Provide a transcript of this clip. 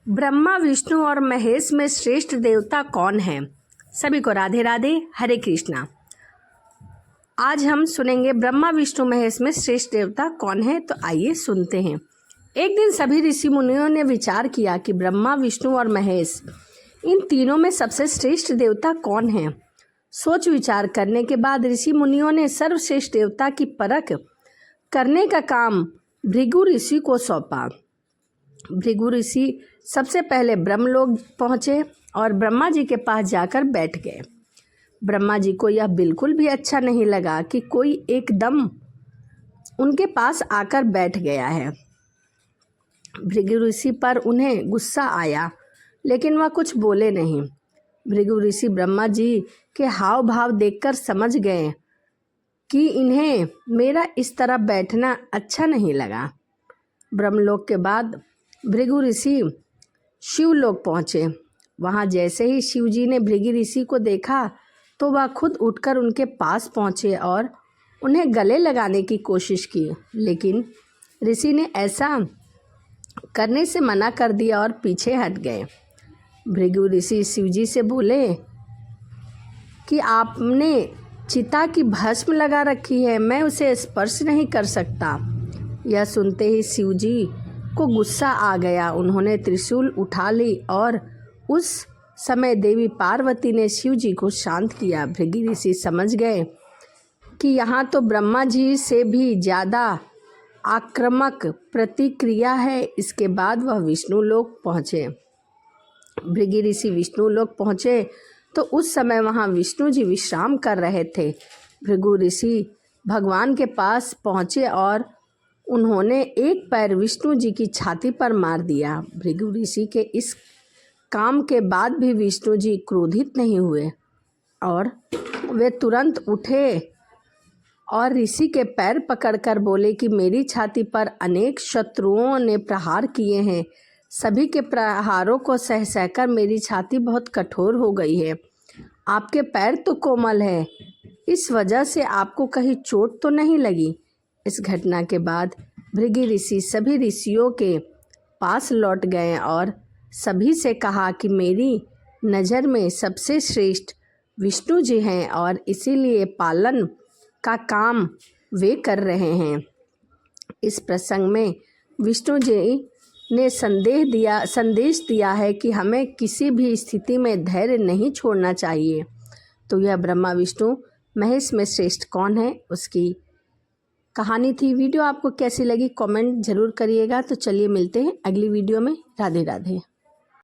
ब्रह्मा, विष्णु और महेश में श्रेष्ठ देवता कौन है? सभी को राधे राधे, हरे कृष्णा। आज हम सुनेंगे ब्रह्मा, विष्णु, महेश में श्रेष्ठ देवता कौन है। तो आइए सुनते हैं। एक दिन सभी ऋषि मुनियों ने विचार किया कि ब्रह्मा, विष्णु और महेश, इन तीनों में सबसे श्रेष्ठ देवता कौन है। सोच विचार करने के बाद ऋषि मुनियों ने सर्वश्रेष्ठ देवता की परख करने का काम भृगु ऋषि को सौंपा। भृगु ऋषि सबसे पहले ब्रह्मलोक पहुँचे और ब्रह्मा जी के पास जाकर बैठ गए। ब्रह्मा जी को यह बिल्कुल भी अच्छा नहीं लगा कि कोई एकदम उनके पास आकर बैठ गया है। भृगु ऋषि पर उन्हें गुस्सा आया, लेकिन वह कुछ बोले नहीं। भृगु ऋषि ब्रह्मा जी के हाव भाव देखकर समझ गए कि इन्हें मेरा इस तरह बैठना अच्छा नहीं लगा। ब्रह्मलोक के बाद भृगु ऋषि शिवलोक पहुँचे। वहाँ जैसे ही शिव जी ने भृगु ऋषि को देखा तो वह खुद उठकर उनके पास पहुँचे और उन्हें गले लगाने की कोशिश की, लेकिन ऋषि ने ऐसा करने से मना कर दिया और पीछे हट गए। भृगु ऋषि शिव जी से बोले कि आपने चिता की भस्म लगा रखी है, मैं उसे स्पर्श नहीं कर सकता। यह सुनते ही शिव जी को गुस्सा आ गया। उन्होंने त्रिशूल उठा ली और उस समय देवी पार्वती ने शिव जी को शांत किया। भृगु ऋषि समझ गए कि यहाँ तो ब्रह्मा जी से भी ज़्यादा आक्रामक प्रतिक्रिया है। इसके बाद वह विष्णु लोक पहुँचे। भृगु ऋषि विष्णु लोक पहुँचे तो उस समय वहाँ विष्णु जी विश्राम कर रहे थे। भृगु ऋषि भगवान के पास पहुँचे और उन्होंने एक पैर विष्णु जी की छाती पर मार दिया। भृगु ऋषि के इस काम के बाद भी विष्णु जी क्रोधित नहीं हुए और वे तुरंत उठे और ऋषि के पैर पकड़कर बोले कि मेरी छाती पर अनेक शत्रुओं ने प्रहार किए हैं। सभी के प्रहारों को सह सहकर मेरी छाती बहुत कठोर हो गई है। आपके पैर तो कोमल है, इस वजह से आपको कहीं चोट तो नहीं लगी। इस घटना के बाद भृगु ऋषि सभी ऋषियों के पास लौट गए और सभी से कहा कि मेरी नज़र में सबसे श्रेष्ठ विष्णु जी हैं और इसीलिए पालन का काम वे कर रहे हैं। इस प्रसंग में विष्णु जी ने संदेश दिया है कि हमें किसी भी स्थिति में धैर्य नहीं छोड़ना चाहिए। तो यह ब्रह्मा, विष्णु, महेश में श्रेष्ठ कौन है, उसकी कहानी थी। वीडियो आपको कैसी लगी कमेंट ज़रूर करिएगा। तो चलिए मिलते हैं अगली वीडियो में। राधे राधे।